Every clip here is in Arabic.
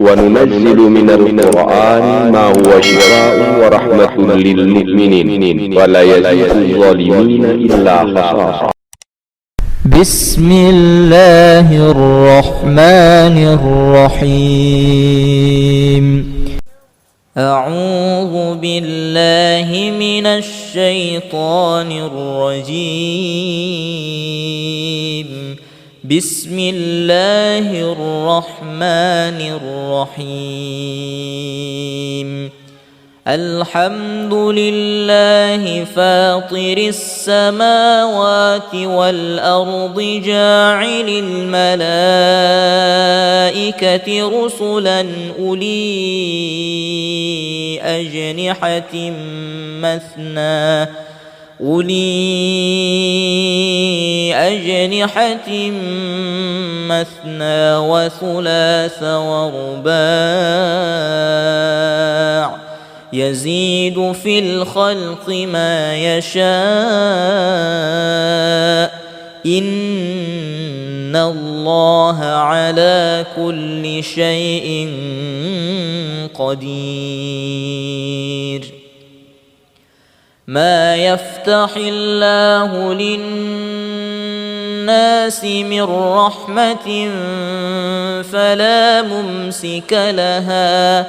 وننزل من القرآن ما هو شفاء ورحمة للمؤمنين ولا يزيد الظالمين إلا خسارا. بسم الله الرحمن الرحيم. أعوذ بالله من الشيطان الرجيم. بسم الله الرحمن الرحيم. الحمد لله فاطر السماوات والأرض جاعل الملائكة رسلا أولي أجنحة مثنى وثلاث ورباع يزيد في الخلق ما يشاء إن الله على كل شيء قدير. ما يفتح الله للناس من رحمة فلا ممسك لها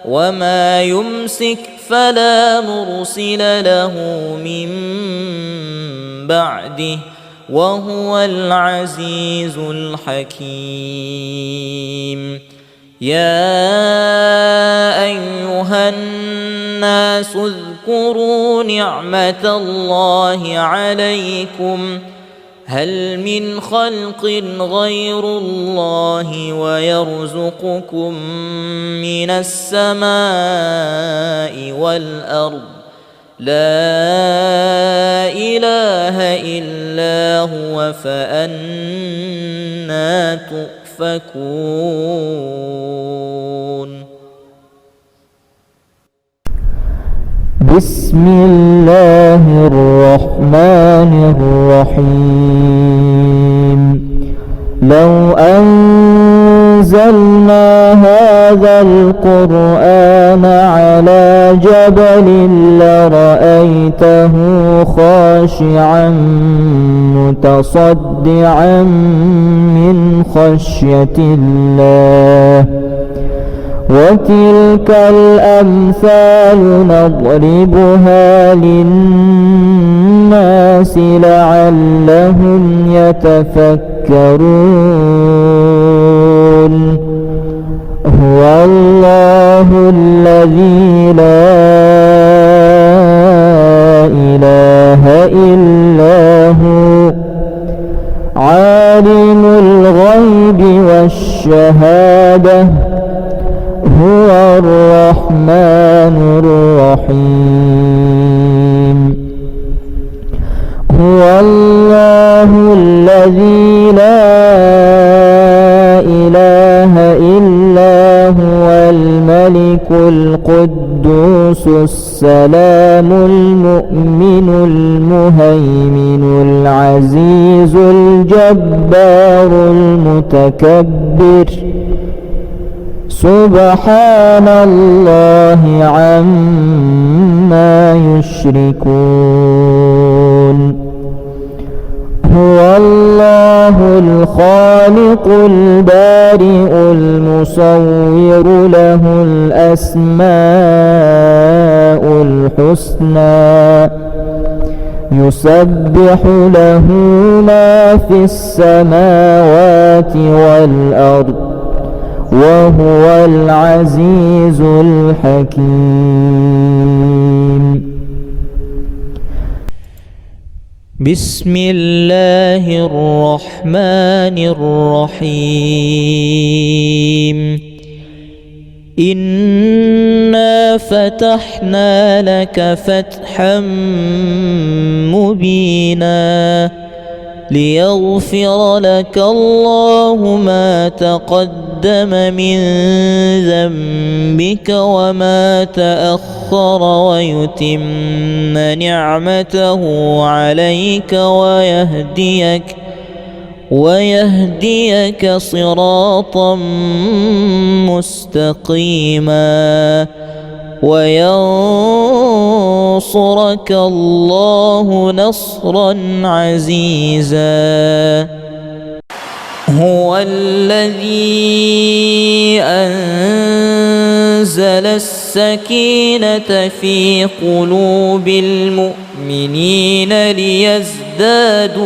وما يمسك فلا مرسل له من بعده وهو العزيز الحكيم. يا أيها الناس اذكروا نعمة الله عليكم هل من خلق غير الله ويرزقكم من السماء والأرض لا إله إلا هو فأنى تؤفكون. بسم الله الرحمن الرحيم. لو أنزلنا هذا القرآن على جبل لرأيته خاشعا متصدعا من خشية الله. وتلك الأمثال نضربها للناس لعلهم يتفكرون. هو الله الذي لا إله إلا هو عالم الغيب والشهادة هو الرحمن الرحيم. هو الله الذي لا إله إلا هو الملك القدوس السلام المؤمن المهيمن العزيز الجبار المتكبر. سبحان الله عما يشركون. هو الله الخالق البارئ المصور له الأسماء الحسنى يسبح له ما في السماوات والأرض وهو العزيز الحكيم. بسم الله الرحمن الرحيم. إنا فتحنا لك فتحا مبينا ليغفر لك الله ما تقدم من ذنبك وما تأخر ويتم نعمته عليك ويهديك صراطا مستقيما وينصرك الله نصرا عزيزا. هو الذي أنزل السكينة في قلوب المؤمنين ليزدادوا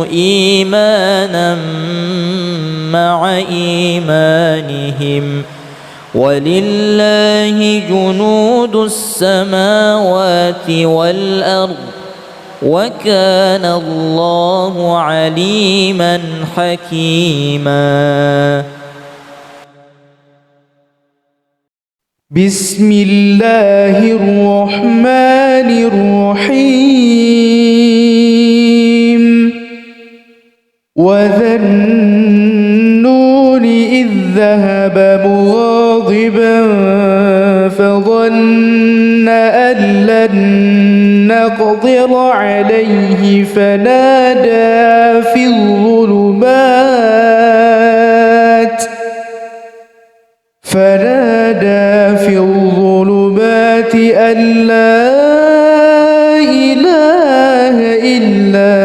إيمانا مع إيمانهم ولله جنود السماوات والأرض وكان الله عليما حكيما. بسم الله الرحمن الرحيم. وذا النون إذ ذهب مغاضبا فظن أن لن نقدر عليه فنادى في الظلمات أن لا إله إلا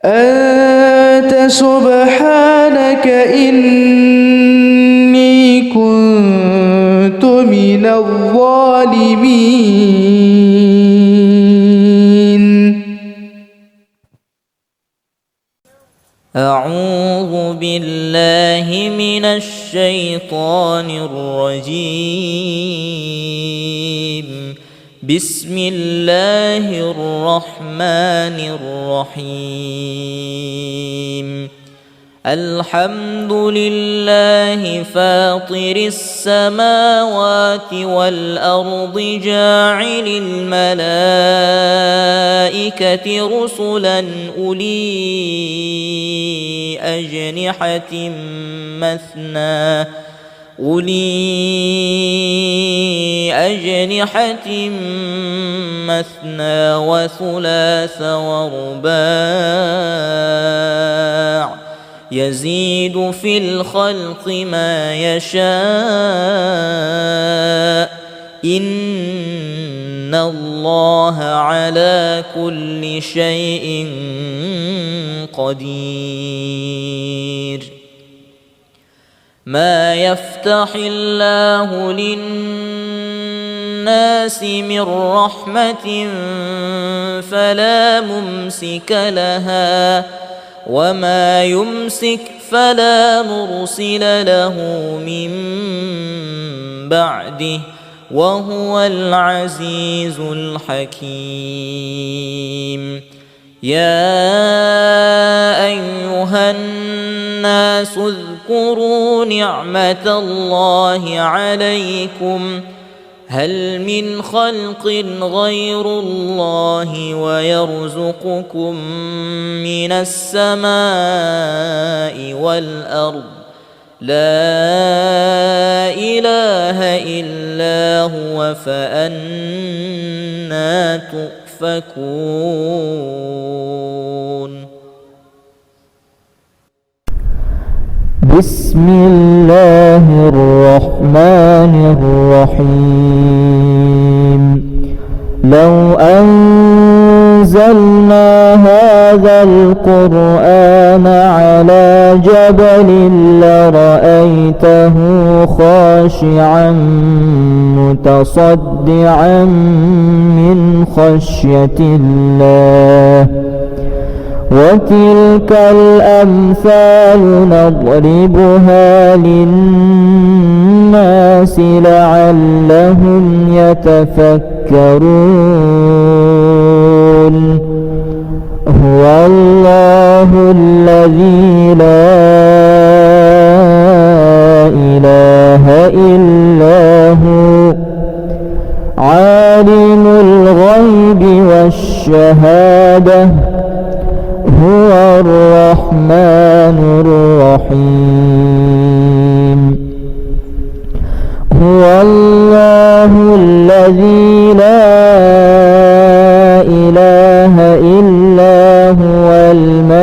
أنت سبحانك إني كنت من الظالمين. أعوذ بالله من الشيطان الرجيم. بسم الله الرحمن الرحيم. الحمد لله فاطر السماوات والأرض جاعل الملائكة رسلا أولي أجنحة مثنى وثلاث ورباع يزيد في الخلق ما يشاء إن الله على كل شيء قدير. ما يفتح الله للناس من رحمة فلا ممسك لها وما يمسك فلا مرسل له من بعده وهو العزيز الحكيم. يا أيها الناس اذكروا نعمة الله عليكم هل من خلق غير الله ويرزقكم من السماء والأرض لا إله إلا هو فأنى تؤفكون. بسم الله الرحمن الرحيم. لو أنزلنا هذا القرآن على جبل لرأيته خاشعا متصدعا من خشية الله وتلك الأمثال نضربها للناس لعلهم يتفكرون. هو الله الذي لا إله إلا هو عالم الغيب والشهادة هو الرحمن الرحيم. هو الله الذي لا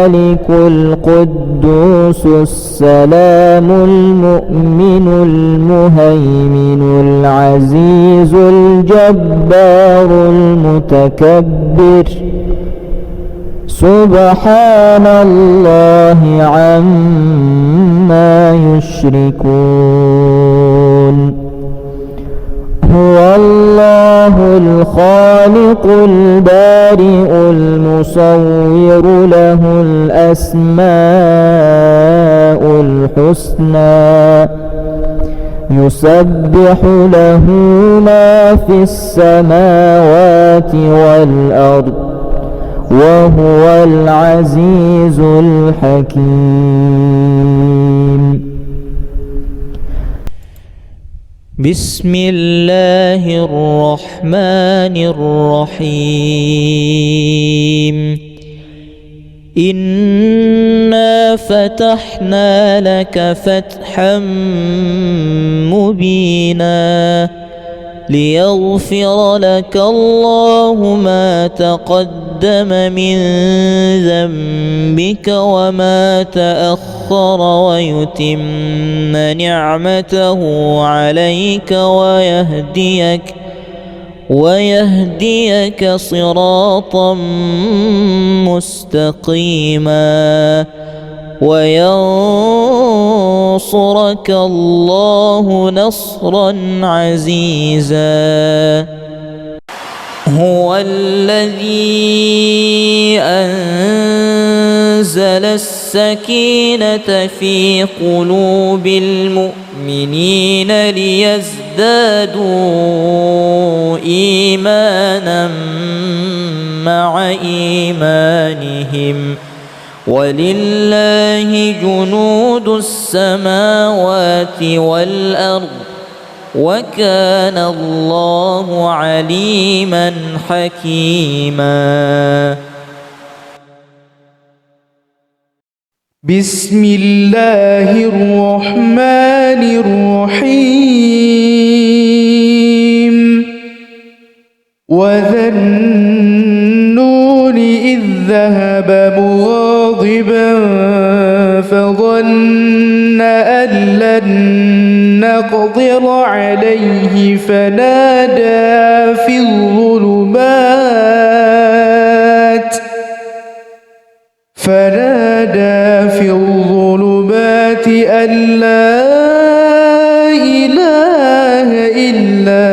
الملك القدوس السلام المؤمن المهيمن العزيز الجبار المتكبر سبحان الله عما يشركون هو الله الخالق البارئ المصور له الأسماء الحسنى يسبح له ما في السماوات والأرض وهو العزيز الحكيم. بسم الله الرحمن الرحيم إنا فتحنا لك فتحا مبينا ليغفر لك الله ما تقدم من ذنبك وما تأخر ويتم نعمته عليك ويهديك صراطا مستقيما وينصرك الله نصرا عزيزا. هو الذي أنزل السكينة في قلوب المؤمنين ليزدادوا إيمانا مع إيمانهم ولله جنود السماوات والأرض وكان الله عليما حكيما. بسم الله الرحمن الرحيم وذا النون إذ ذهب مغاضبا فظن أن لن نقدر عليه فنادى في الظلمات أن لا إله إلا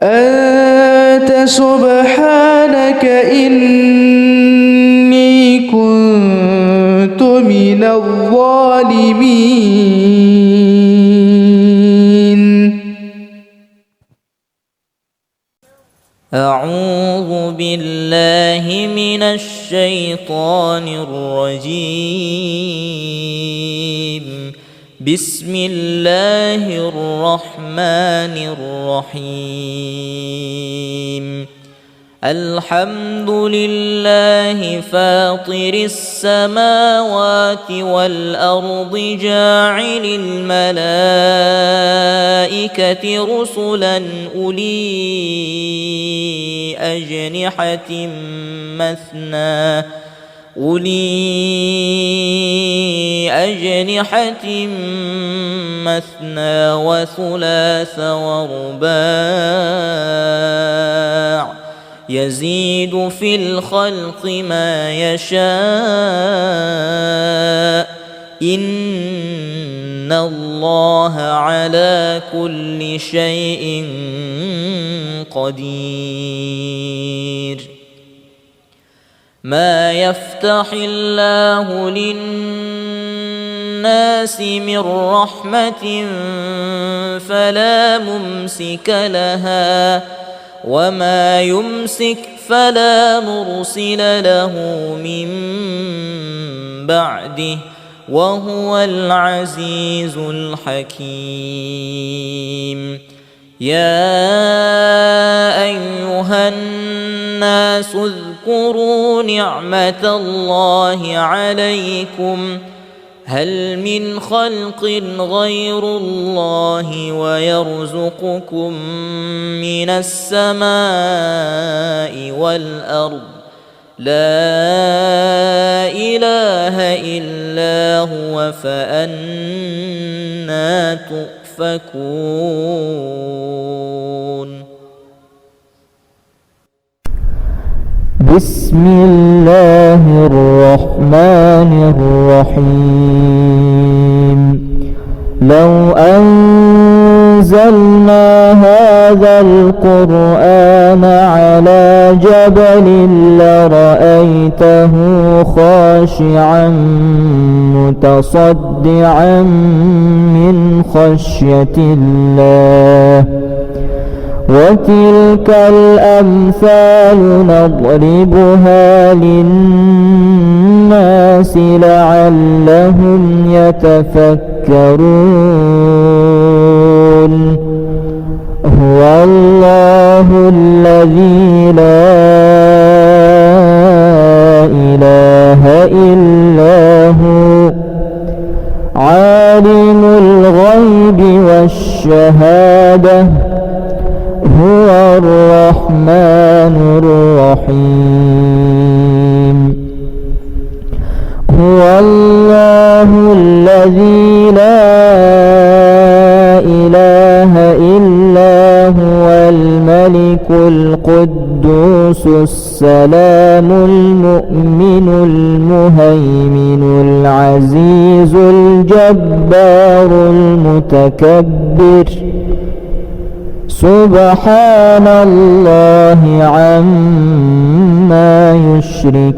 أنت سبحانك إني كنت من الظالمين. أعوذ بالله من الشيطان الرجيم. بسم الله الرحمن الرحيم. الحمد لله فاطر السماوات والأرض جاعل الملائكة رسلا أولي أجنحة مثنى وثلاث ورباع يزيد في الخلق ما يشاء إن الله على كل شيء قدير. ما يفتح الله للناس من رحمة فلا ممسك لها وما يمسك فلا مرسل له من بعده وهو العزيز الحكيم. يا أيها الناس اذكروا نعمة الله عليكم هل من خلق غير الله ويرزقكم من السماء والأرض لا إله إلا هو فأنى تؤفكون بسم الله الرحمن الرحيم لو أنزلنا هذا القرآن على جبل لرأيته خاشعا متصدعا من خشية الله وتلك الأمثال نضربها للناس لعلهم يتفكرون هو الله الذي لا إله إلا هو عالم الغيب والشهادة هو الرحمن الرحيم هو الله الذي لا إله إلا هو الملك القدوس السلام المؤمن المهيمن العزيز الجبار المتكبر سبحان الله عما يشركون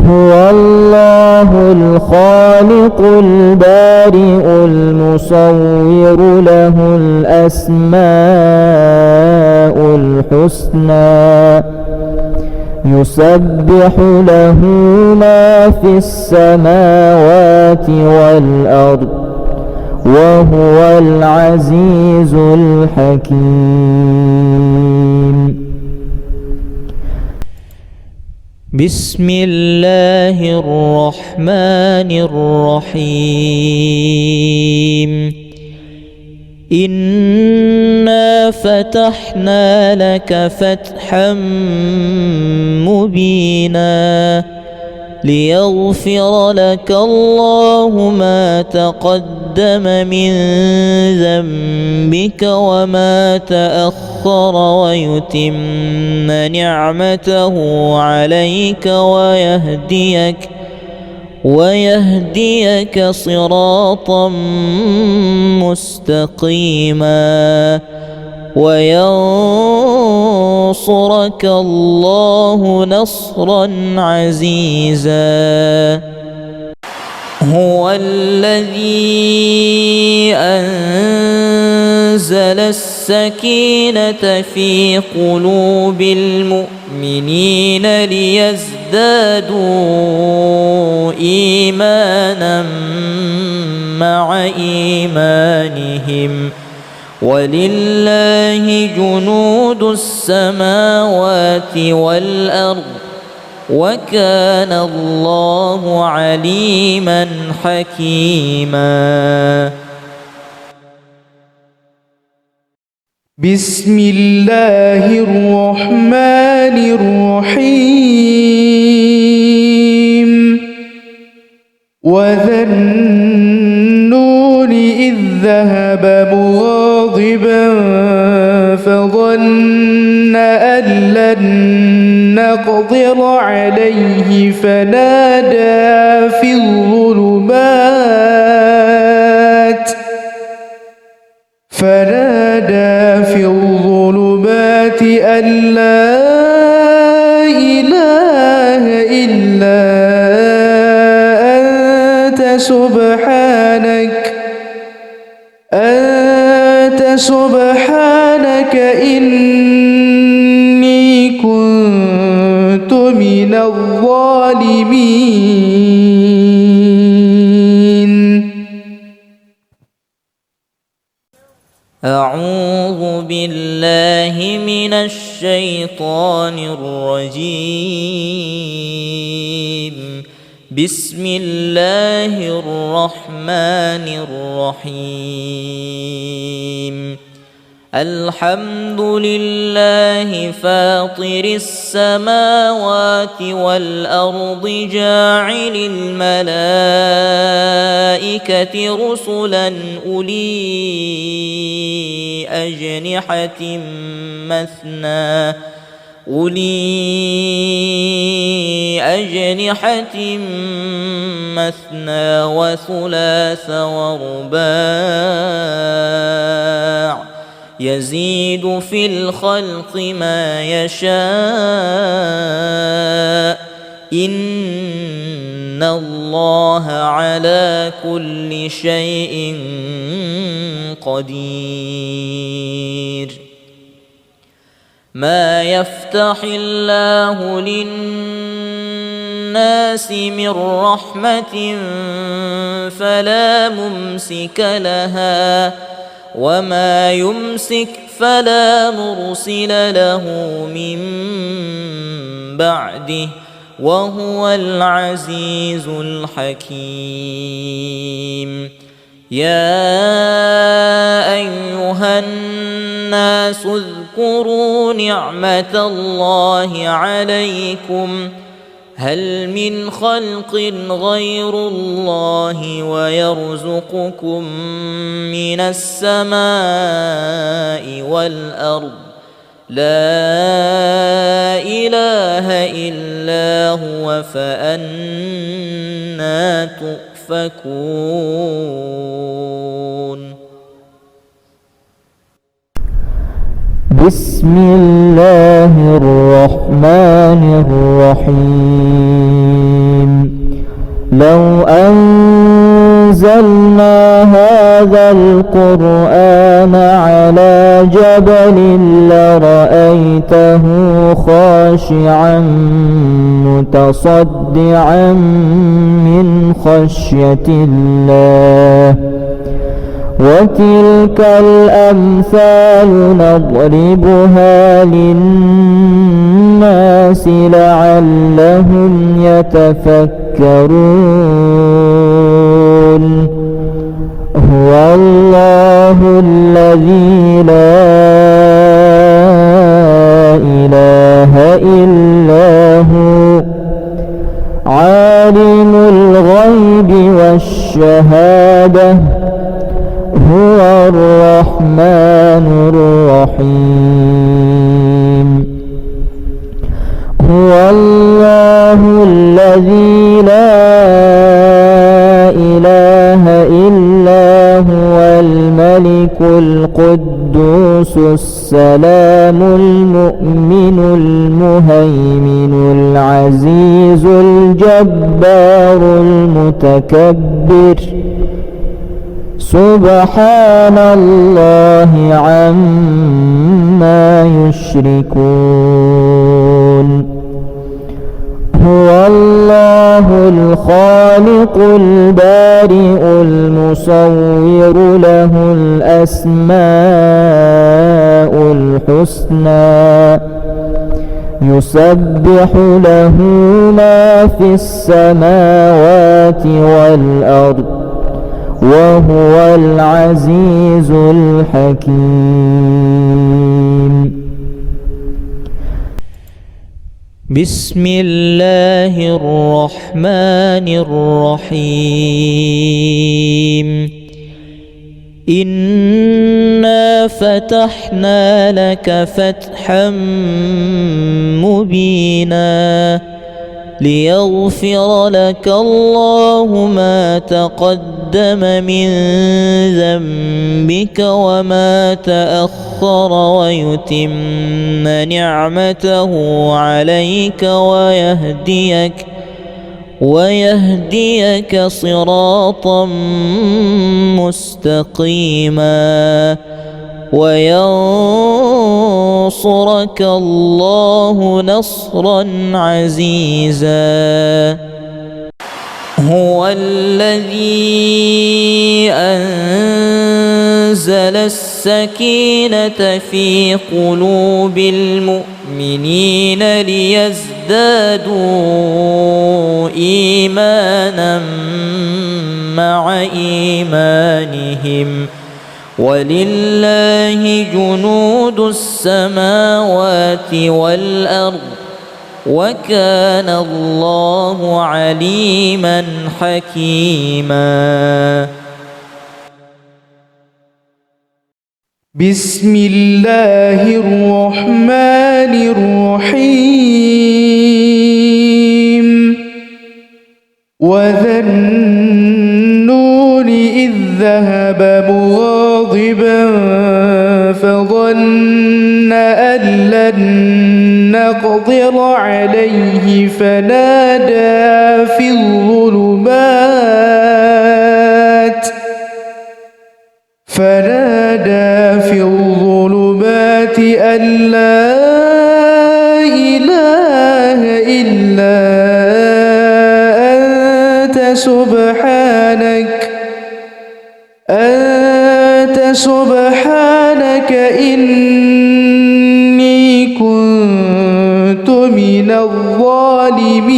هو الله الخالق البارئ المصور له الأسماء الحسنى يسبح له ما في السماوات والأرض وهو العزيز الحكيم بسم الله الرحمن الرحيم إنا فتحنا لك فتحا مبينا ليغفر لك الله ما تقدم من ذنبك وما تأخر ويتم نعمته عليك ويهديك صراطا مستقيما وينصرك الله نصرا عزيزا هو الذي أنزل السكينة في قلوب المؤمنين ليزدادوا إيمانا مع إيمانهم ولله جنود السماوات والأرض وكان الله عليما حكيما بسم الله الرحمن الرحيم وذا النون إذ ذهب مغاضبا فظن أن لن نقدر عليه فنادى في الظلمات أن لا إله إلا أنت سبحانك إني كنت من الظالمين. أعوذ بالله من الشيطان الرجيم. بسم الله الرحمن الرحيم الحمد لله فاطر السماوات والأرض جاعل الملائكة رسلا أولي أجنحة مثنى وثلاث ورباع يزيد في الخلق ما يشاء إن الله على كل شيء قدير ما يفتح الله للناس من رحمة فلا ممسك لها وما يمسك فلا مرسل له من بعده وهو العزيز الحكيم يا أيها الناس اذكروا نعمة الله عليكم هل من خلق غير الله ويرزقكم من السماء والأرض لا إله إلا هو فأنى تؤفكون بسم الله الرحمن الرحيم لو أنزلنا هذا القرآن على جبل لرأيته خاشعا متصدعا من خشية الله وتلك الأمثال نضربها للناس لعلهم يتفكرون هو الله الذي لا إله إلا هو عالم الغيب والشهادة هو الرحمن الرحيم هو الله الذي لا إله إلا هو الملك القدوس السلام المؤمن المهيمن العزيز الجبار المتكبر سبحان الله عما يشركون هو الله الخالق البارئ المصور له الأسماء الحسنى يسبح له ما في السماوات والأرض وهو العزيز الحكيم بسم الله الرحمن الرحيم إنا فتحنا لك فتحا مبينا ليغفر لك الله ما تقدم من ذنبك وما تأخر ويتم نعمته عليك ويهديك صراطا مستقيما وينصرك الله نصرا عزيزا هو الذي أنزل السكينة في قلوب المؤمنين ليزدادوا إيمانا مع إيمانهم ولله جنود السماوات والأرض وكان الله عليما حكيما. بسم الله الرحمن الرحيم وذا النون إذ ذهب مغاضبا فظن أن لن نقدر عليه فنادى في الظلمات أن لا إله إلا أنت سبحانك إني كنت من الظالمين.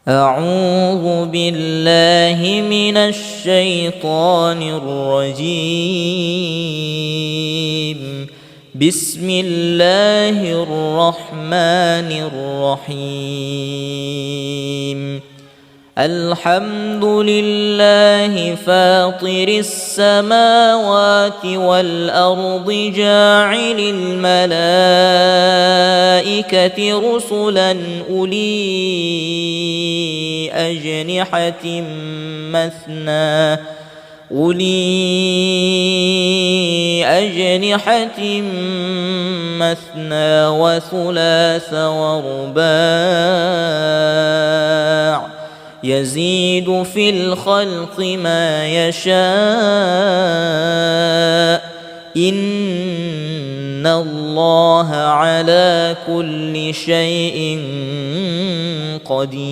أعوذ بالله من الشيطان الرجيم. بسم الله الرحمن الرحيم. الحمد لله فاطر السماوات والأرض جاعل الملائكة رسلا أولي أجنحة مثنى وثلاث ورباع يزيد في الخلق ما يشاء إن الله على كل شيء قدير.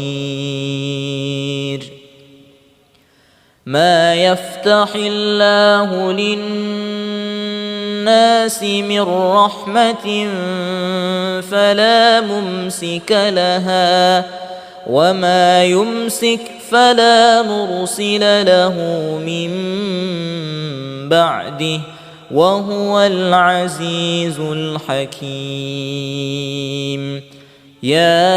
ما يفتح الله للناس من رحمة فلا ممسك لها وما يمسك فلا مرسل له من بعده وهو العزيز الحكيم. يا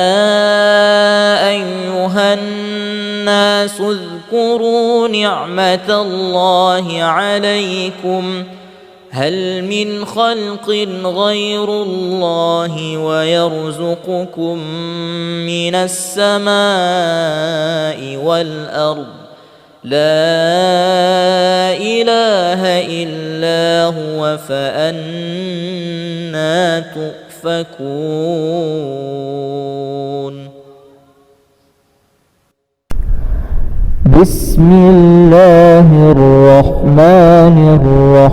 أيها الناس اذكروا نعمة الله عليكم هل من خلق غير الله ويرزقكم من السماء والأرض لا إله إلا هو فأنى تؤفكون. بسم الله الرحمن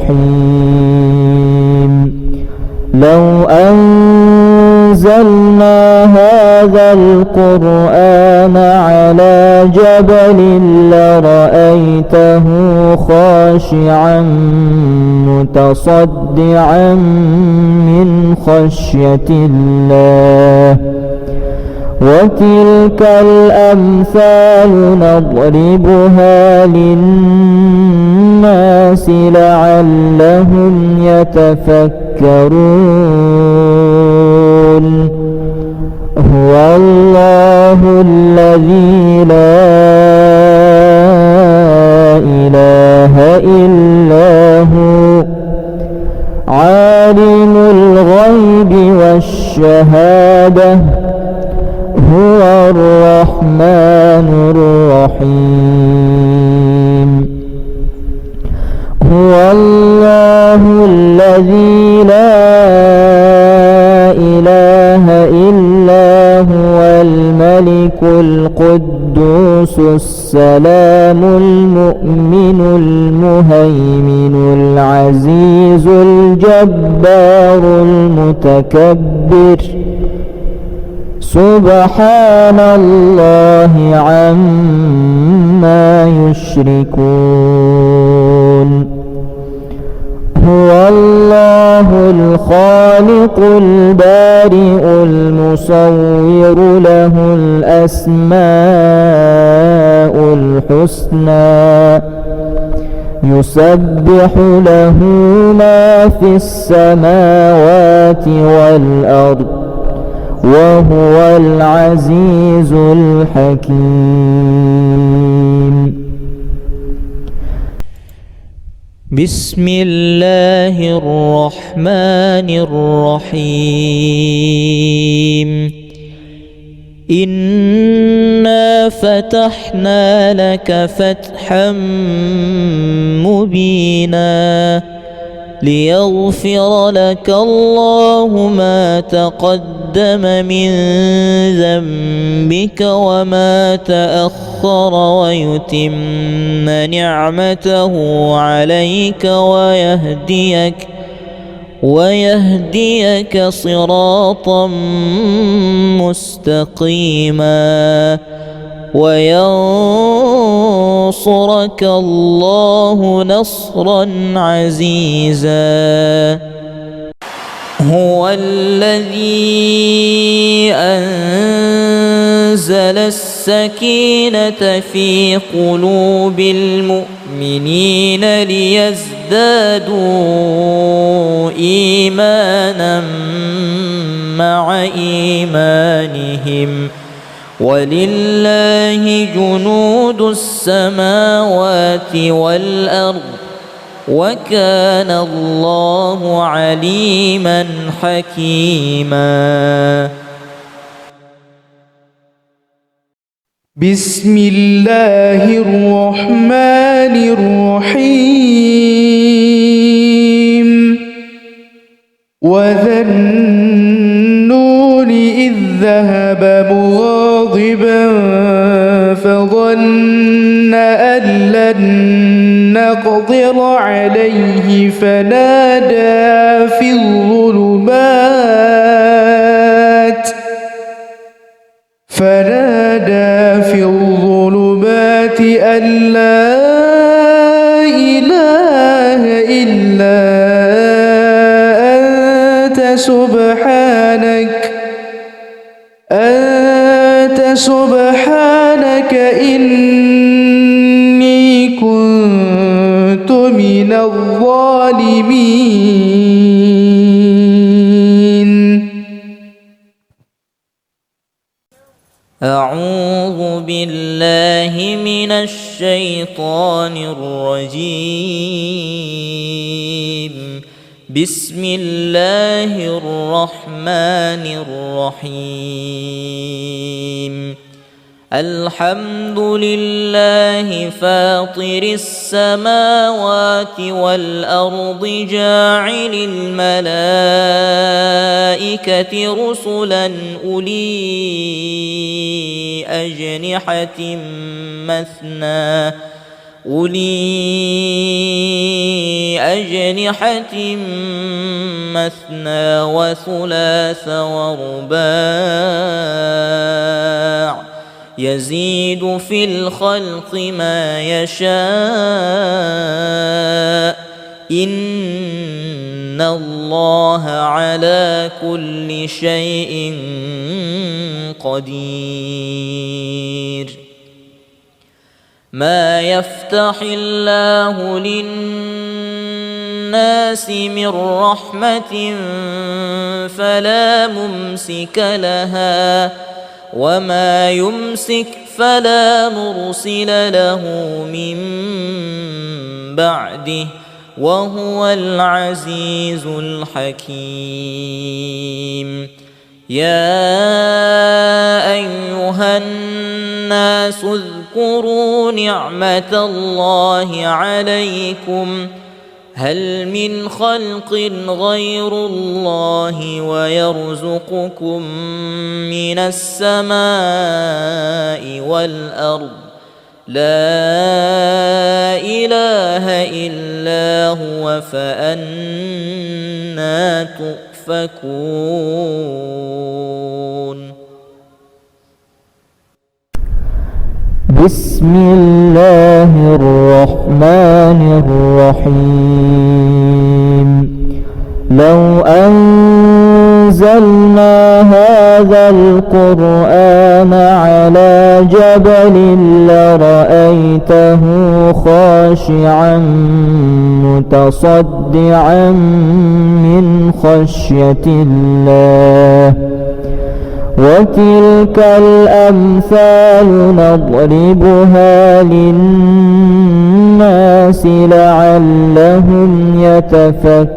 الرحيم. لو أنزلنا هذا القرآن على جبل لرأيته خاشعا متصدعا من خشية الله وتلك الأمثال نضربها للناس لعلهم يتفكرون. هو الله الذي لا إله إلا هو عالم الغيب والشهادة هو الرحمن الرحيم. هو الله الذي لا إله إلا هو الملك القدوس السلام المؤمن المهيمن العزيز الجبار المتكبر سبحان الله عما يشركون هو الله الخالق البارئ المصور له الأسماء الحسنى يسبح له ما في السماوات والأرض وهو العزيز الحكيم. بسم الله الرحمن الرحيم إنا فتحنا لك فتحا مبينا ليغفر لك الله ما تقدم من ذنبك وما تأخر ويتم نعمته عليك ويهديك صراطا مستقيما وينصرك الله نصرا عزيزا. هو الذي أنزل السكينة في قلوب المؤمنين ليزدادوا إيمانا مع إيمانهم ولله جنود السماوات والأرض وكان الله عليما حكيما. بسم الله الرحمن الرحيم وذا النون إذ ذهب مغاضبا فظن أن لن نقدر عليه فنادى في الظلمات أن لا إله إلا أنت سبحانك إني كنت من الظالمين. أعوذ بالله من الشيطان الرجيم. بسم الله الرحمن الرحيم. الحمد لله فاطر السماوات والأرض جاعل الملائكة رسلا أولي أجنحة مثنى وثلاث ورباع يزيد في الخلق ما يشاء إن الله على كل شيء قدير. ما يفتح الله للناس من رحمة فلا ممسك لها وما يمسك فلا مرسل له من بعده وهو العزيز الحكيم. يا أيها الناس اذكروا نعمة الله عليكم هل من خلق غير الله ويرزقكم من السماء والأرض لا إله إلا هو فأنى تؤفكون. بسم الله الرحمن الرحيم لو أنزلنا هذا القرآن على جبل لرأيته خاشعا متصدعا من خشية الله وتلك الأمثال نضربها للناس لعلهم يتفكرون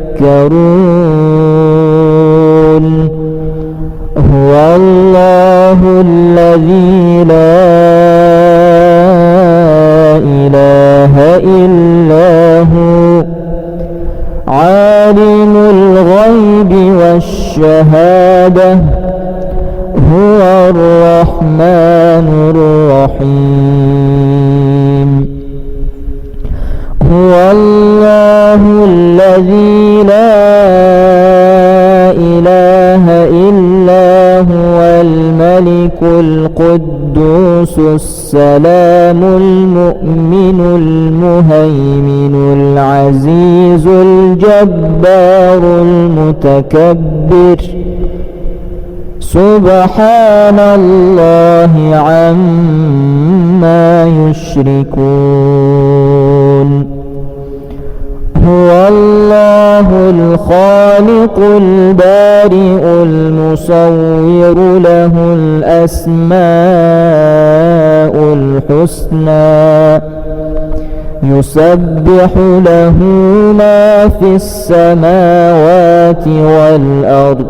هو الله الذي لا إله إلا هو عالم الغيب والشهادة هو الرحمن الرحيم هو الله الذي لا إله إلا هو الملك القدوس السلام المؤمن المهيمن العزيز الجبار المتكبر سبحان الله عما يشركون هو الله الخالق البارئ المصور له الأسماء الحسنى يسبح له ما في السماوات والأرض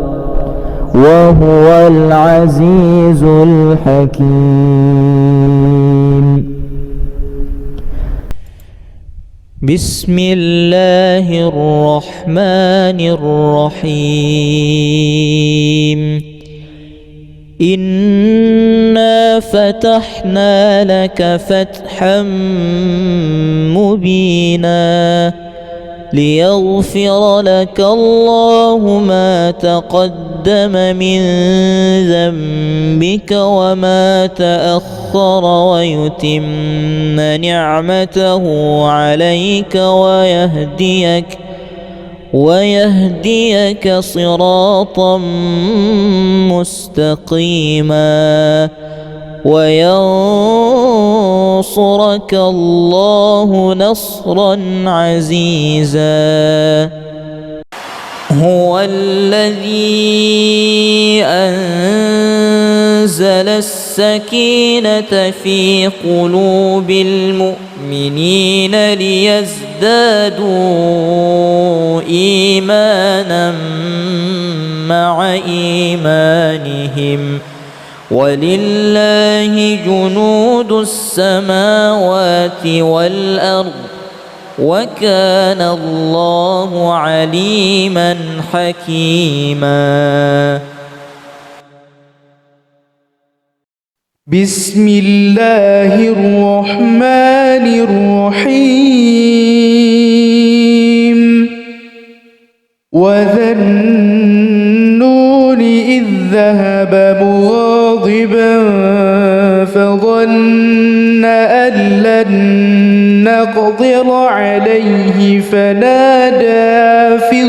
وهو العزيز الحكيم بسم الله الرحمن الرحيم إنا فتحنا لك فتحا مبينا ليغفر لك الله ما تقدم من ذنبك وما تأخر ويتم نعمته عليك ويهديك صراطا مستقيما وينصرك الله نصرا عزيزا هو الذي أنزل السكينة في قلوب المؤمنين ليزدادوا إيمانا مع إيمانهم ولله جنود السماوات والأرض وكان الله عليما حكيما بسم الله الرحمن الرحيم وذا النون إذ ذهب مغاضبا فظن أن لن نقدر عليه فنادى في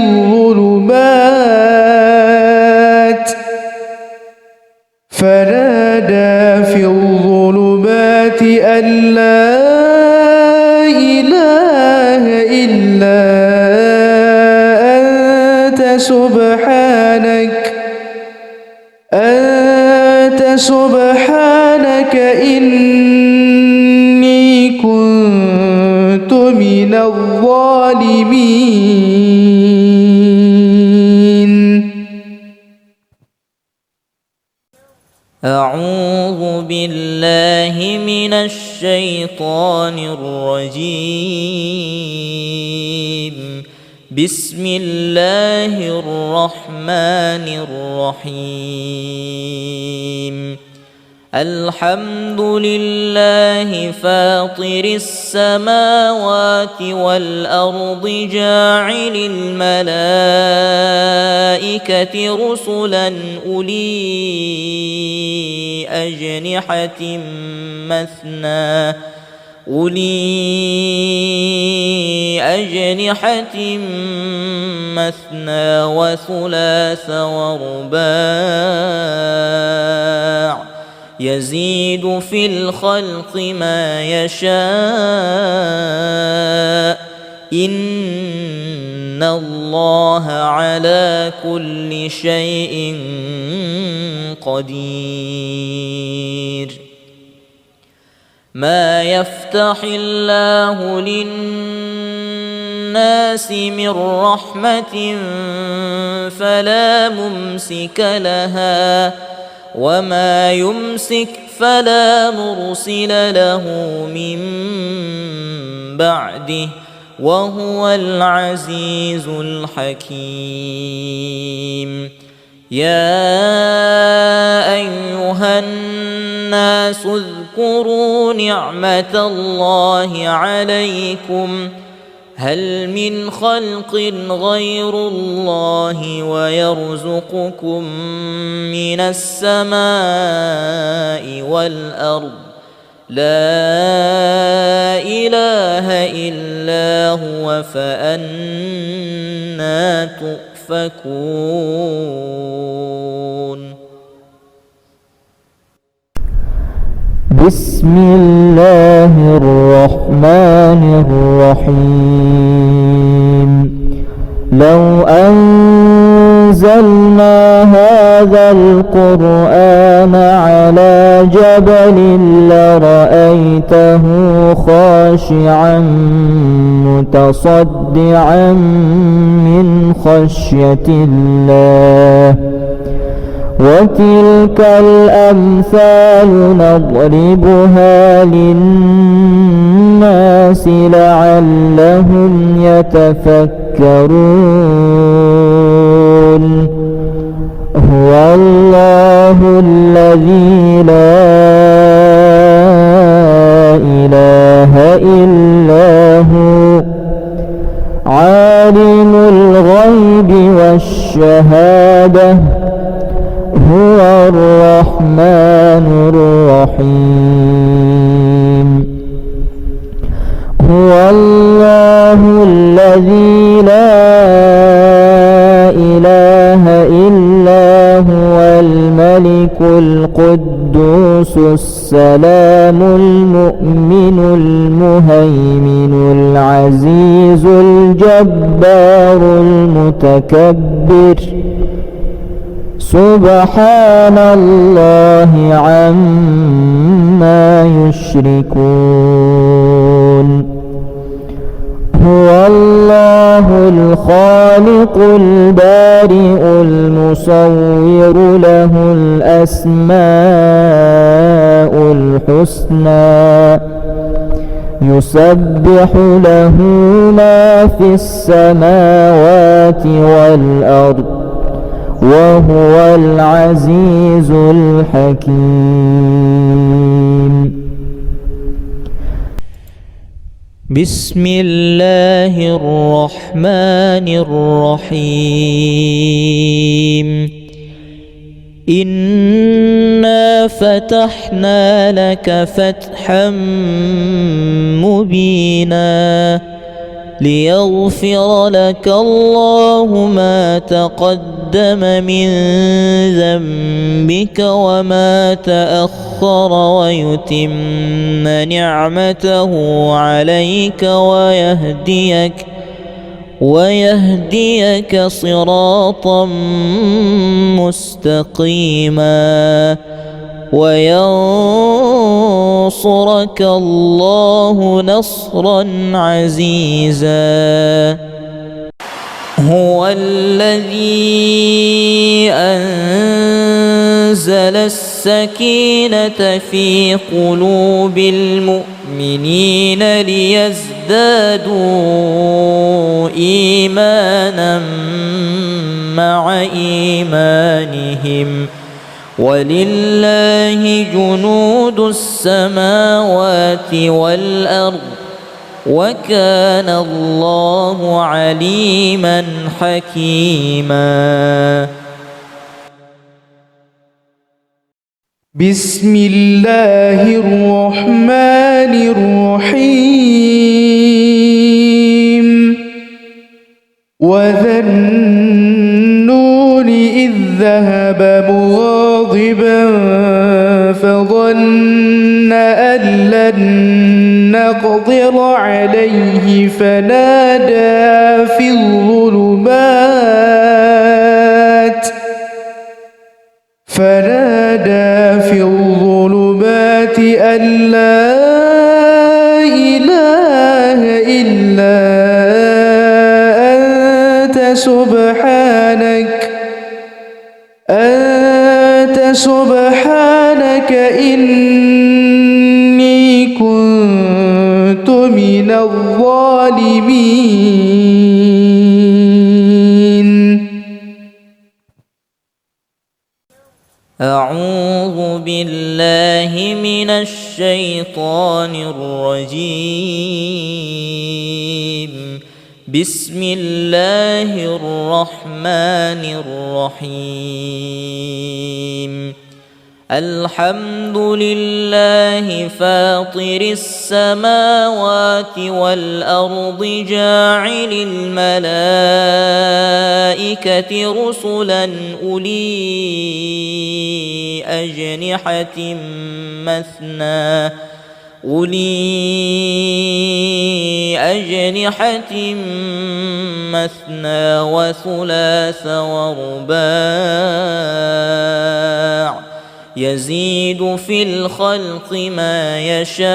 الظلمات أن لا إله إلا أنت سبحانك إني كنت من الظالمين. أعوذ بالله من الشيطان الرجيم. بسم الله الرحمن الرحيم. الحمد لله فاطر السماوات والأرض جاعل الملائكة رسلا أولي أجنحة مثنى وثلاث ورباع يزيد في الخلق ما يشاء إن الله على كل شيء قدير. ما يفتح الله للناس من رحمة فلا ممسك لها وما يمسك فلا مرسل له من بعده وهو العزيز الحكيم. يا أيها الناس اذكروا نعمة الله عليكم هل من خلق غير الله ويرزقكم من السماء والأرض لا إله إلا هو فأنى تؤفكون. بسم الله الرحمن الرحيم. لو أنزلنا هذا القرآن على جبل لرأيته خاشعا متصدعا من خشية الله وتلك الأمثال نضربها للناس لعلهم يتفكرون. هو الله الذي لا إله إلا هو عالم الغيب والشهادة هو الرحمن الرحيم. هو الله الذي لا إله إلا هو الملك القدوس السلام المؤمن المهيمن العزيز الجبار المتكبر سبحان الله عما يشركون. هو الله الخالق البارئ المصور له الأسماء الحسنى يسبح له ما في السماوات والأرض وهو العزيز الحكيم. بسم الله الرحمن الرحيم. إنا فتحنا لك فتحا مبينا ليغفر لك الله ما تقدم من ذنبك وما تأخر ويتم نعمته عليك ويهديك صراطا مستقيما وينصرك الله نصرا عزيزا. هو الذي أنزل السكينة في قلوب المؤمنين ليزدادوا إيمانا مع إيمانهم ولله جنود السماوات والأرض وكان الله عليما حكيما. بسم الله الرحمن الرحيم. وذا النون إذ ذهب مغاضبا فظن أن لن نقدر عليه فنادى في الظلمات أن لا إله إلا أنت سبحانك إني كنت من الظالمين. أعوذ بالله من الشيطان الرجيم. بسم الله الرحمن الرحيم. الحمد لله فاطر السماوات والأرض جاعل الملائكة رسلا أولي أجنحة مثنى وثلاث ورباع يزيد في الخلق ما يشاء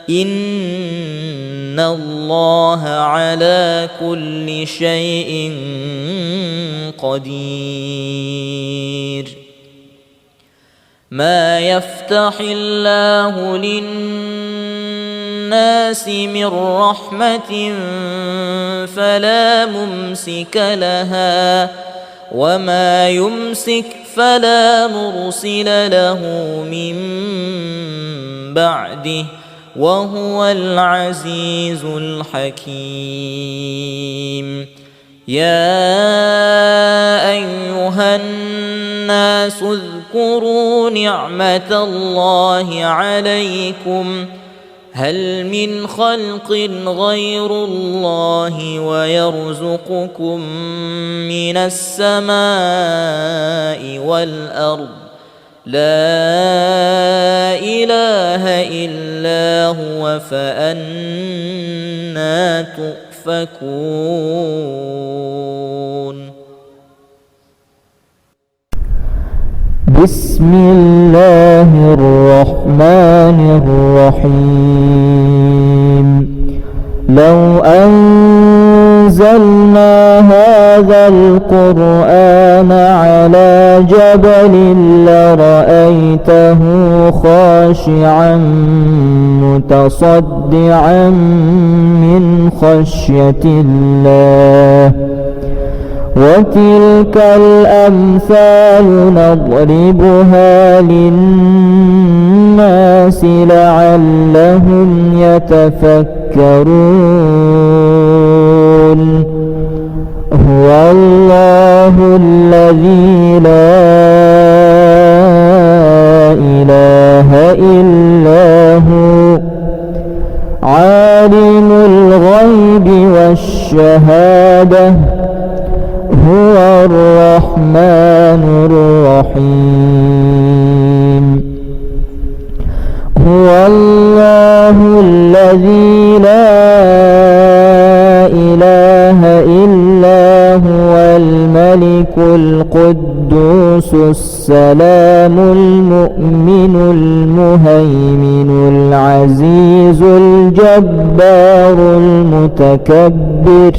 إن الله على كل شيء قدير. ما يفتح الله للناس من رحمة فلا ممسك لها وما يمسك فلا مرسل له من بعده وهو العزيز الحكيم. يا أيها الناس اذكروا نعمة الله عليكم هل من خلق غير الله ويرزقكم من السماء والأرض لا إله إلا هو فأنى تؤفكون. بسم الله الرحمن الرحيم. لو أنزلنا هذا القرآن على جبل لرأيته خاشعا متصدعا من خشية الله وتلك الأمثال نضربها للناس لعلهم يتفكرون. هو الله الذي لا إله إلا هو عالم الغيب والشهادة هو الرحمن الرحيم. هو الله الذي لا إله إلا هو الملك القدوس السلام المؤمن المهيمن العزيز الجبار المتكبر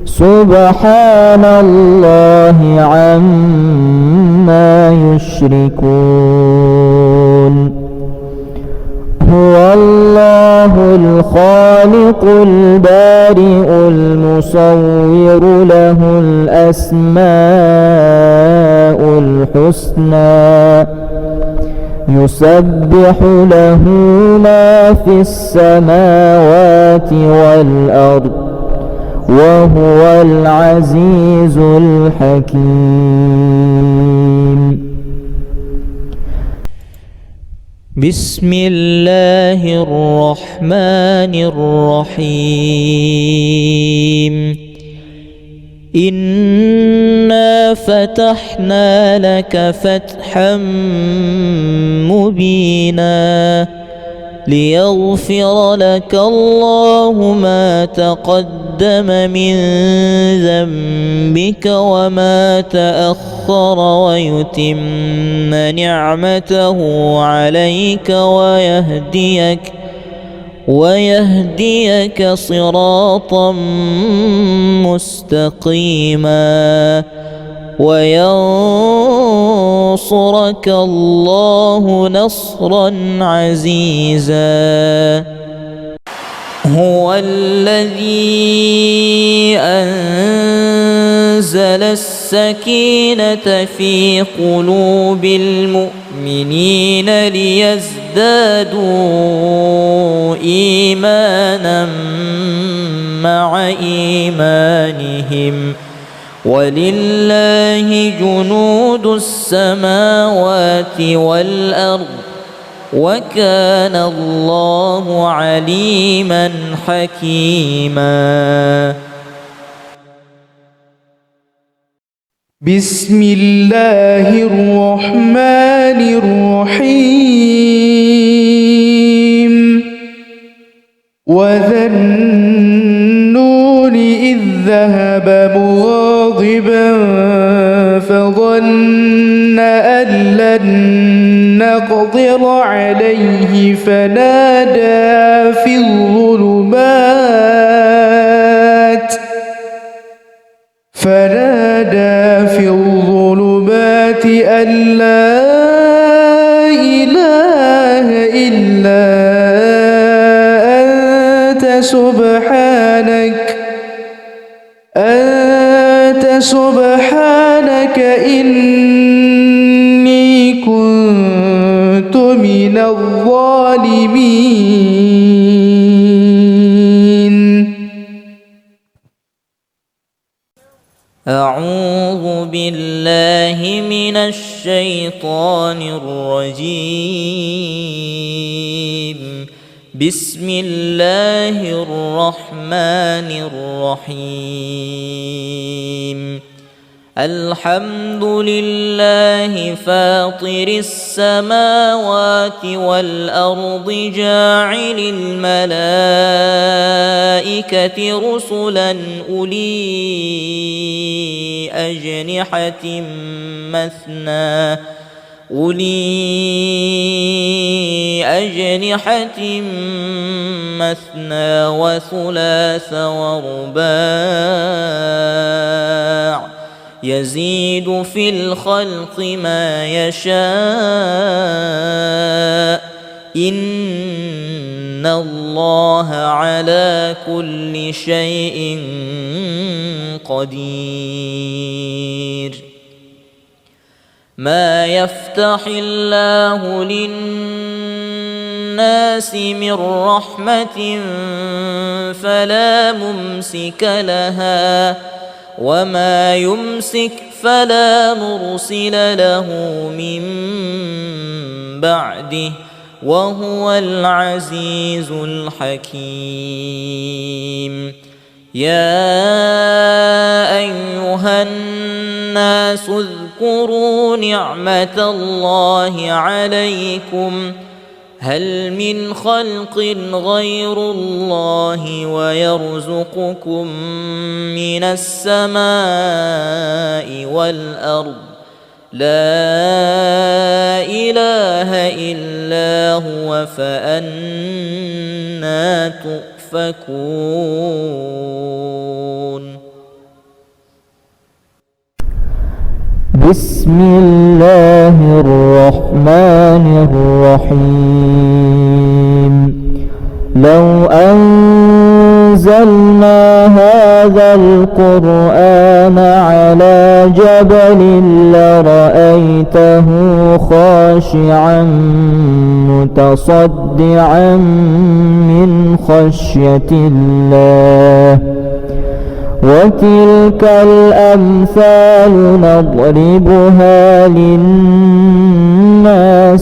سبحان الله عما يشركون. هو الله الله الخالق البارئ المصور له الأسماء الحسنى يسبح له ما في السماوات والأرض وهو العزيز الحكيم. بسم الله الرحمن الرحيم. إنا فتحنا لك فتحا مبينا ليغفر لك الله ما تقدم من ذنبك وما تأخر ويتم نعمته عليك ويهديك صراطا مستقيما وينصرك الله نصرا عزيزا. هو الذي أنزل السكينة في قلوب المؤمنين ليزدادوا إيمانا مع إيمانهم ولله جنود السماوات والأرض وكان الله عليما حكيما. بسم الله الرحمن الرحيم. وذا النون إذ ذهب مغاضبا فظن أن لن نقدر عليه فنادى في الظلمات أن لا إله إلا أنت سبحانك إني كنت من الظالمين. أعوذ بالله من الشيطان الرجيم. بسم الله الرحمن الرحيم. الحمد لله فاطر السماوات والأرض جاعل الملائكة رسلا أولي أجنحة مثنى وثلاث ورباع يزيد في الخلق ما يشاء إن الله على كل شيء قدير. ما يفتح الله للناس من رحمة فلا ممسك لها وما يمسك فلا مرسل له من بعده وهو العزيز الحكيم. يا أيها الناس اذكروا نعمة الله عليكم هل من خلق غير الله ويرزقكم من السماء والأرض لا إله إلا هو فأنى تؤفكون. بسم الله الرحمن الرحيم. لو أنزلنا هذا القرآن على جبل لرأيته خاشعا متصدعا من خشية الله وتلك الأمثال نضربها للناس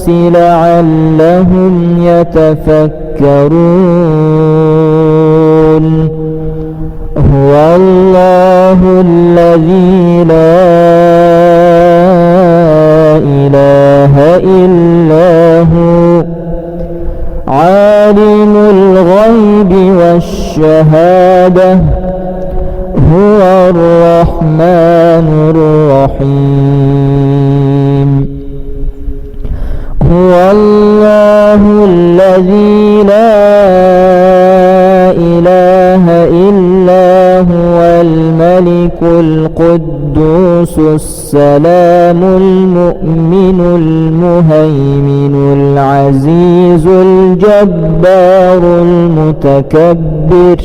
لعلهم يتفكرون هو الله الذي لا إله إلا هو عالم الغيب والشهادة هو الرحمن الرحيم هو الله الذي لا إله إلا هو الملك القدوس السلام المؤمن المهيمن العزيز الجبار المتكبر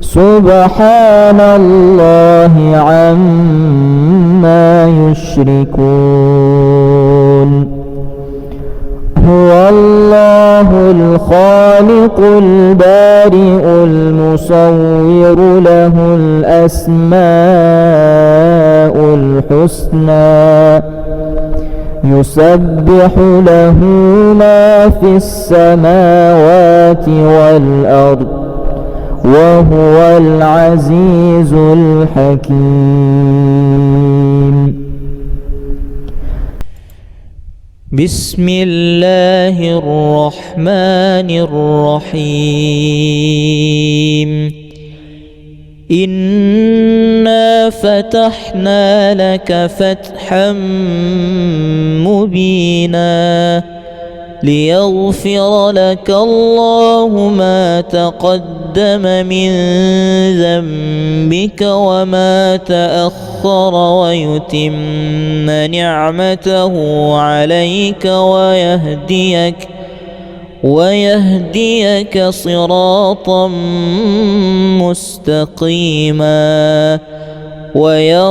سبحان الله عما يشركون هو الله الخالق البارئ المصور له الأسماء الحسنى يسبح له ما في السماوات والأرض وهو العزيز الحكيم بسم الله الرحمن الرحيم إنا فتحنا لك فتحا مبينا ليغفر لك الله ما تقدم من ذنبك وما تأخر ويتم نعمته عليك ويهديك صراطا مستقيما وينصرك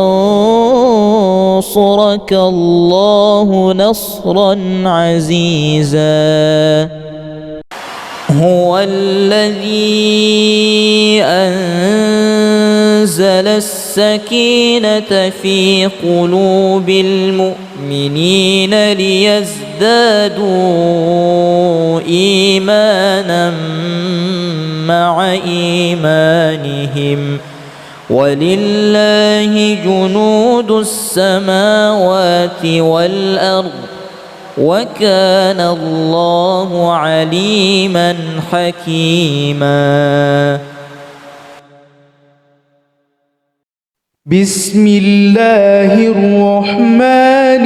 الله نصرا عزيزا هو الذي أنزل السكينة في قلوب المؤمنين ليزدادوا إيمانا مع إيمانهم ولله جنود السماوات والأرض وكان الله عليما حكيما بسم الله الرحمن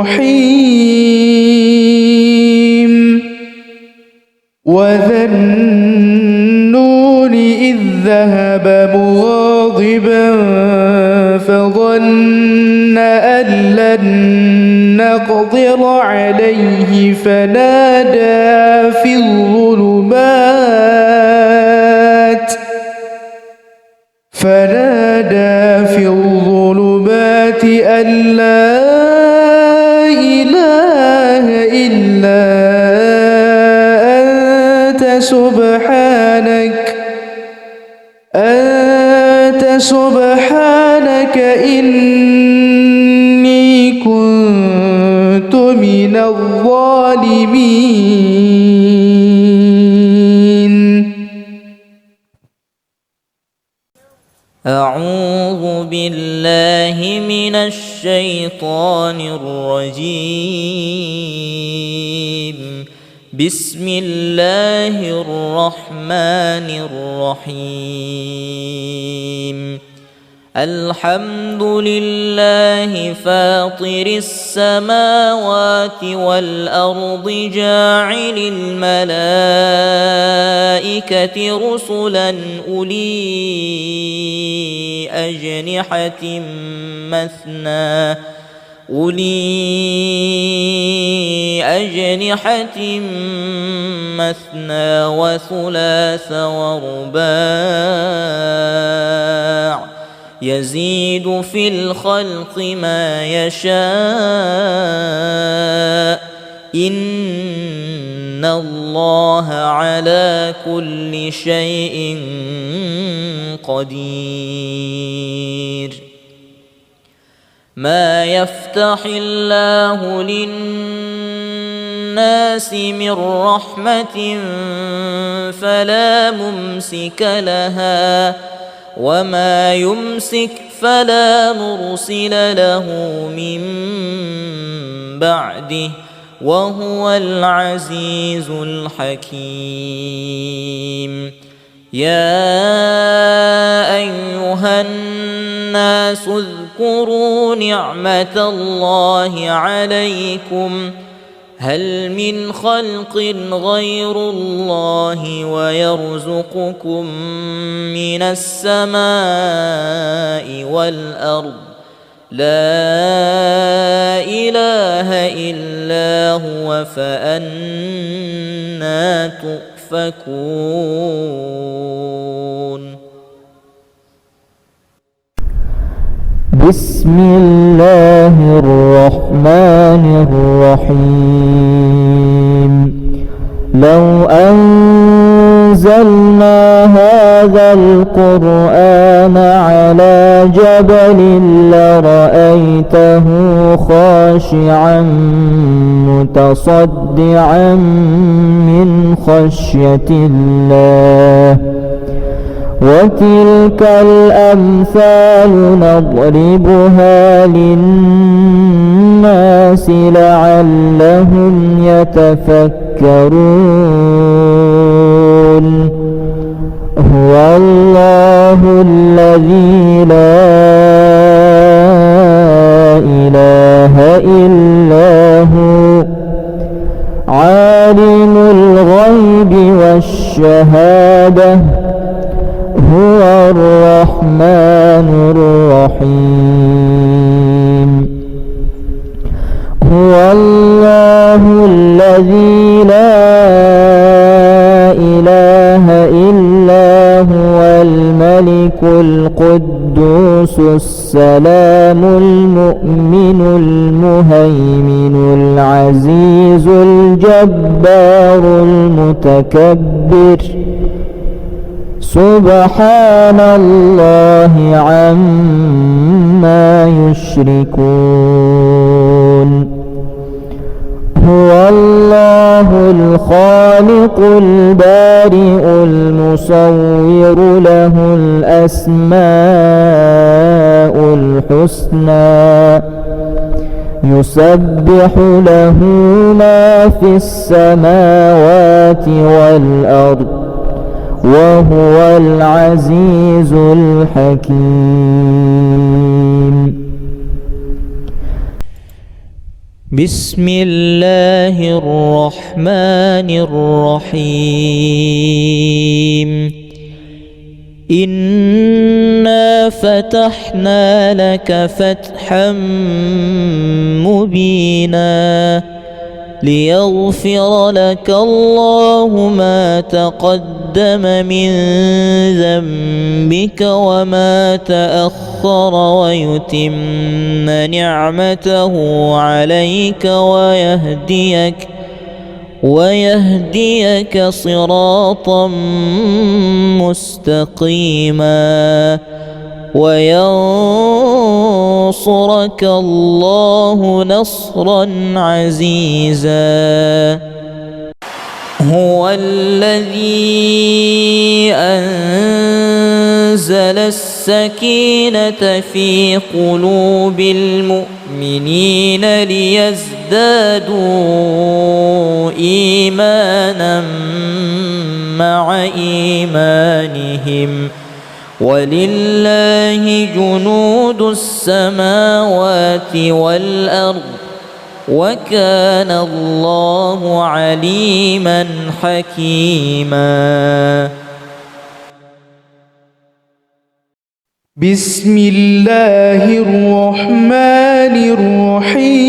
الرحيم وذا النون إذ ذهب مغاضبا فظن أن لن نقدر عليه فنادى في الظلمات أن لا إله إلا أنت سبحانك إني كنت من الظالمين. أعوذ بالله من الشيطان الرجيم. بسم الله الرحمن الرحيم. الحمد لله فاطر السماوات والأرض جاعل الملائكة رسلا أولي أجنحة أولي أجنحة مثنى وثلاث ورباع يزيد في الخلق ما يشاء إن الله على كل شيء قدير. ما يفتح الله للناس من رحمة فلا ممسك لها وما يمسك فلا مرسل له من بعده وهو العزيز الحكيم. يا أيها الناس اذكروا نعمة الله عليكم هل من خلق غير الله ويرزقكم من السماء والأرض لا إله إلا هو فأنى تؤفكون. بسم الله الرحمن الرحيم. لو أنزلنا هذا القرآن على جبل لرأيته خاشعا متصدعا من خشية الله وتلك الأمثال نضربها للناس لعلهم يتفكرون. هو الله الذي لا إله إلا هو عالم الغيب والشهادة هو الرحمن الرحيم. هو الله الذي لا إله إلا هو الملك القدوس السلام المؤمن المهيمن العزيز الجبار المتكبر سبحان الله عما يشركون. هو الله الخالق البارئ المصور له الأسماء الحسنى يسبح له ما في السماوات والأرض وهو العزيز الحكيم. بسم الله الرحمن الرحيم. إنا فتحنا لك فتحا مبينا ليغفر لك الله ما تقدم من ذنبك وما تأخر ويتم نعمته عليك ويهديك صراطا مستقيما وينصرك الله نصرا عزيزا. هو الذي أنزل السكينة في قلوب المؤمنين ليزدادوا إيمانا مع إيمانهم ولله جنود السماوات والأرض وكان الله عليما حكيما. بسم الله الرحمن الرحيم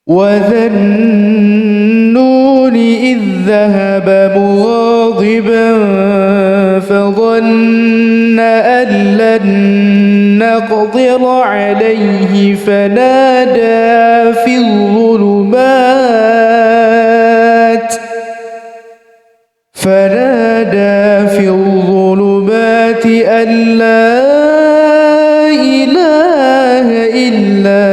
وذا النون إذ ذهب مغاضبا فظن أن لن نقدر عليه فنادى في الظلمات أن لا إله إلا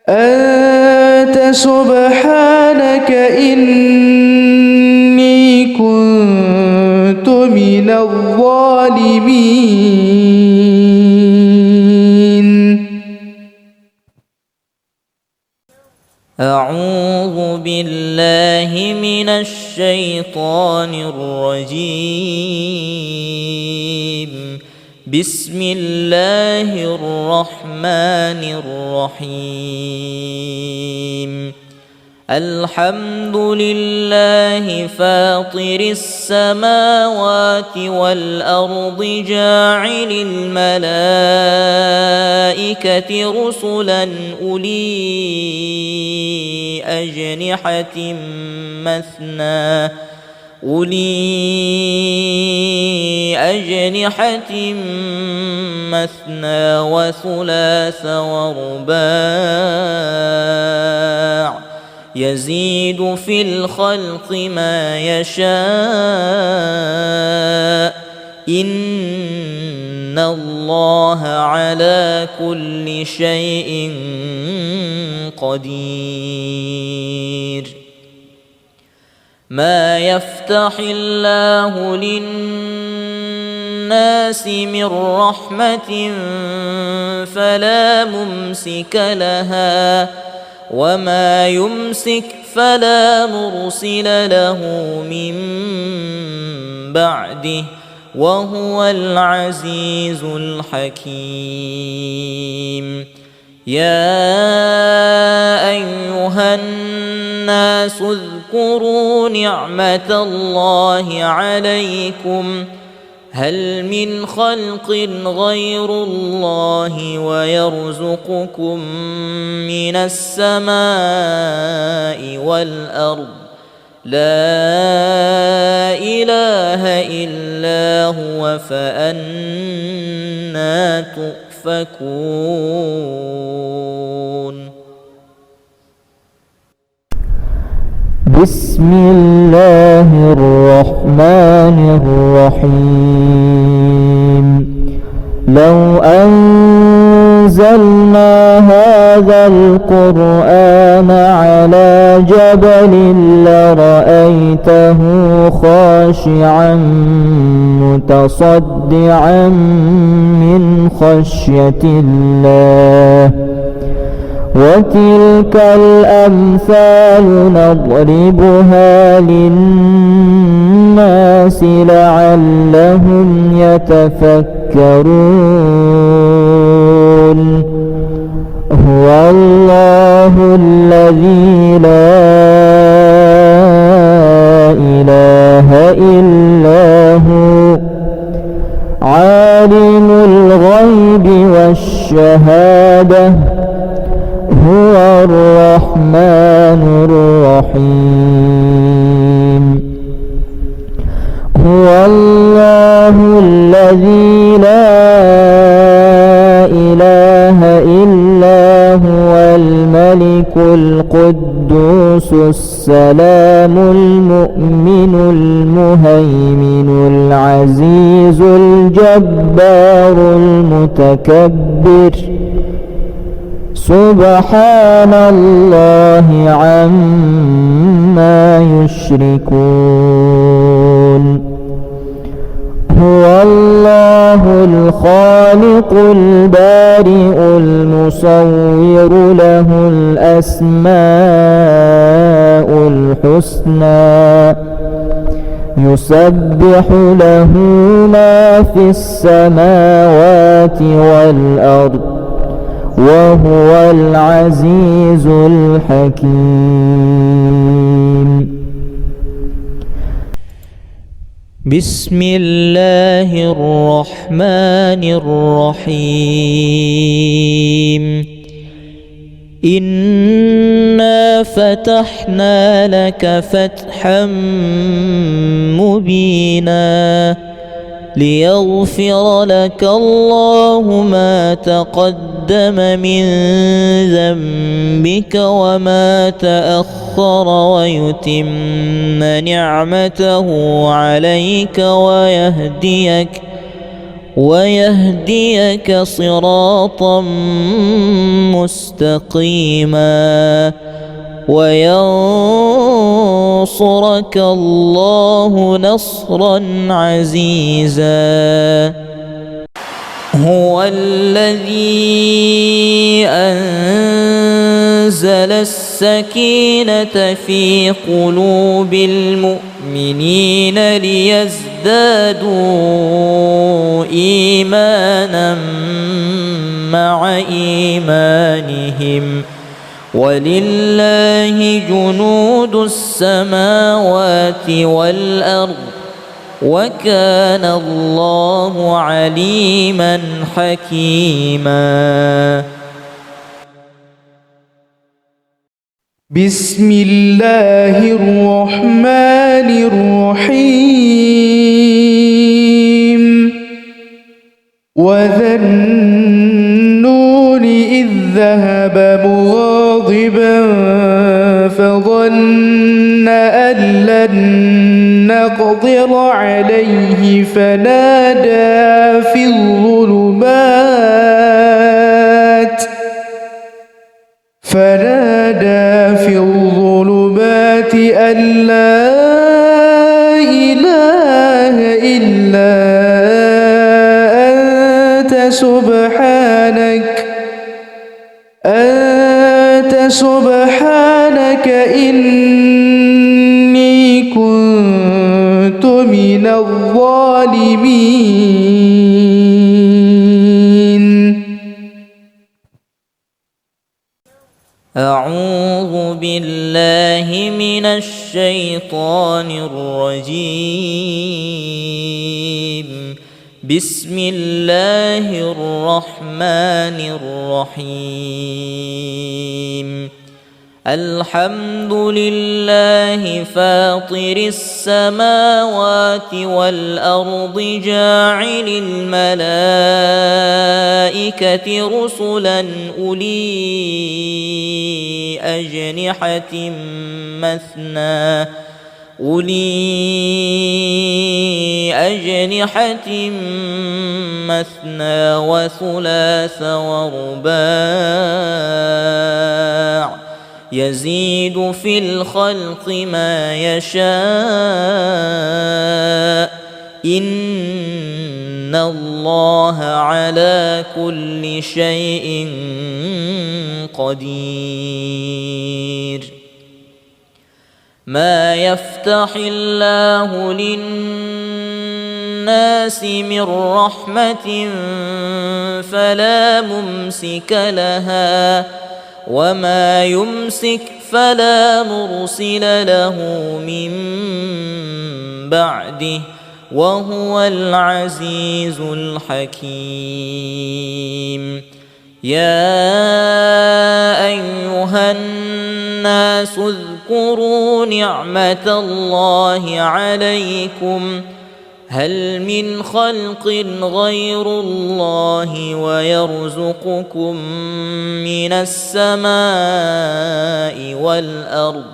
أنت سبحانك إني كنت من الظالمين. أعوذ بالله من الشيطان الرجيم. بسم الله الرحمن الرحيم. الحمد لله فاطر السماوات والأرض جاعل الملائكة رسلا أولي أجنحة مثنى وثلاث ورباع يزيد في الخلق ما يشاء إن الله على كل شيء قدير. ما يفتح الله للناس من رحمة فلا ممسك لها وما يمسك فلا مرسل له من بعده وهو العزيز الحكيم. يا أيها الناس اذكروا نعمة الله عليكم هل من خلق غير الله ويرزقكم من السماء والأرض لا إله إلا هو فأنى تؤفكون. بسم الله الرحمن الرحيم. لو أنزلنا هذا القرآن على جبل لرأيته خاشعا متصدعا من خشية الله. وتلك الأمثال نضربها للناس لعلهم يتفكرون. هو الله الذي لا إله إلا هو عالم الغيب والشهادة هو الرحمن الرحيم. هو الله الذي لا إله إلا هو الملك القدوس السلام المؤمن المهيمن العزيز الجبار المتكبر. سبحان الله عما يشركون. هو الله الخالق البارئ المصور له الأسماء الحسنى يسبح له ما في السماوات والأرض وهو العزيز الحكيم. بسم الله الرحمن الرحيم. إنا فتحنا لك فتحا مبينا ليغفر لك الله ما تقدم من ذنبك وما تأخر ويتم نعمته عليك ويهديك صراطا مستقيما وينصرك الله نصرا عزيزا. هو الذي أنزل السكينة في قلوب المؤمنين ليزدادوا إيمانا مع إيمانهم ولله جنود السماوات والأرض وكان الله عليما حكيما. بسم الله الرحمن الرحيم. وذا النون إذ ذهب مغاضبا فظن أن لن نقدر عليه فنادى في الظلمات أن لا إله إلا أنت سبحانك إني كنت من الظالمين. أعوذ بالله من الشيطان الرجيم. بسم الله الرحمن الرحيم. الحمد لله فاطر السماوات والأرض جاعل الملائكة رسلا أولي أجنحة مثنى وثلاث ورباع يزيد في الخلق ما يشاء إن الله على كل شيء قدير. ما يفتح الله للناس من رحمة فلا ممسك لها وما يمسك فلا مرسل له من بعده وهو العزيز الحكيم. يا أيها الناس اذكروا نعمة الله عليكم هل من خلق غير الله ويرزقكم من السماء والأرض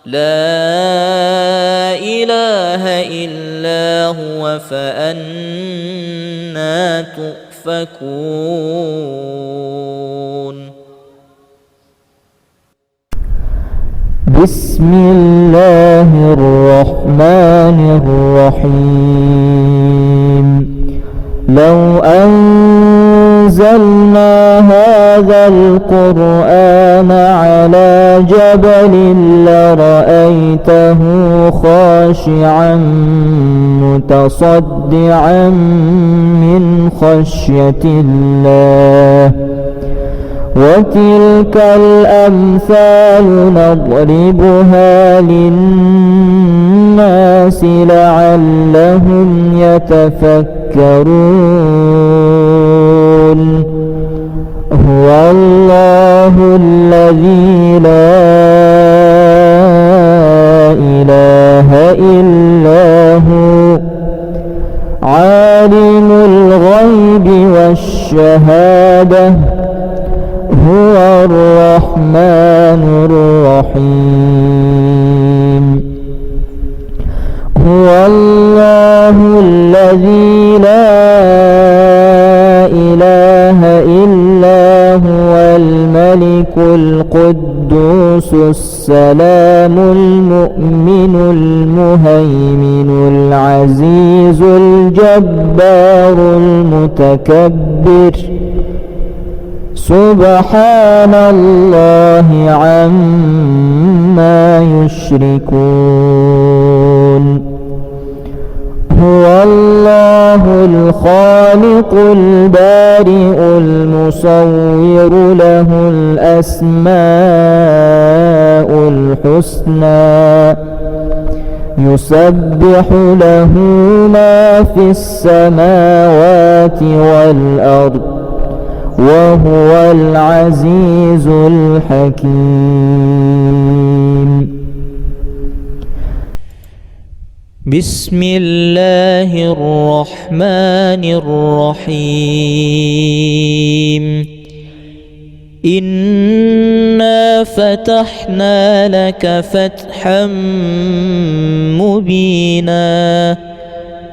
لا إله إلا هو فأنى تؤفكون. بسم الله الرحمن الرحيم. لو أنزلنا هذا القرآن على جبل لرأيته خاشعا متصدعا من خشية الله وتلك الأمثال نضربها للناس لعلهم يتفكرون هو الله الذي لا إله إلا هو عالم الغيب والشهادة هو الرحمن الرحيم هو الله الذي لا إله إلا هو الملك القدوس السلام المؤمن المهيمن العزيز الجبار المتكبر سبحان الله عما يشركون هو الله الخالق البارئ المصور له الأسماء الحسنى يسبح له ما في السماوات والأرض وهو العزيز الحكيم بسم الله الرحمن الرحيم إنا فتحنا لك فتحا مبينا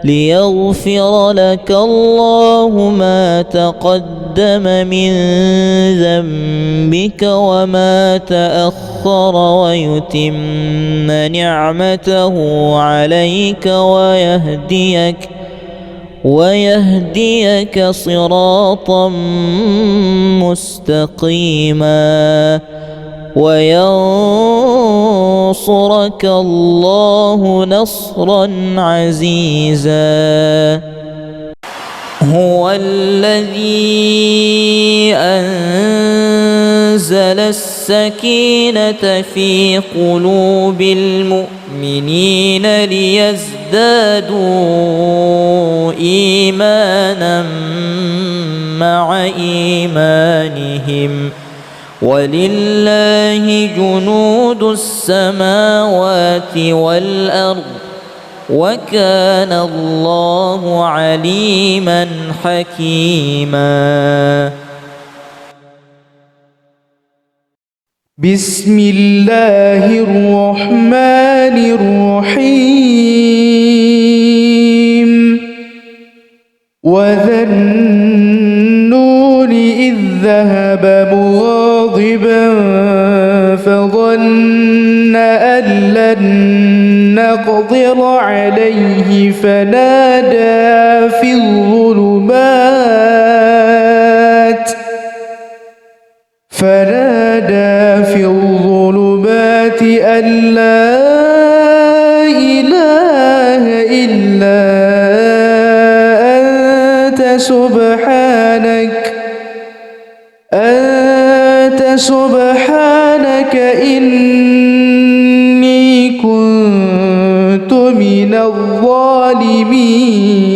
ليغفر لك الله ما تقدم من ذنبك وما تأخر ويتم نعمته عليك ويهديك صراطا مستقيما وينصرك الله نصرا عزيزا هو الذي أنزل السكينة في قلوب المؤمنين ليزدادوا إيمانا مع إيمانهم ولله جنود السماوات والأرض وكان الله عليما حكيما بسم الله الرحمن الرحيم وذا النون إذ ذهب مغاضبا فظن أن لن نقدر عليه فنادى في الظلمات أن لا إله إلا أنت سبحانك إني كنت من الظالمين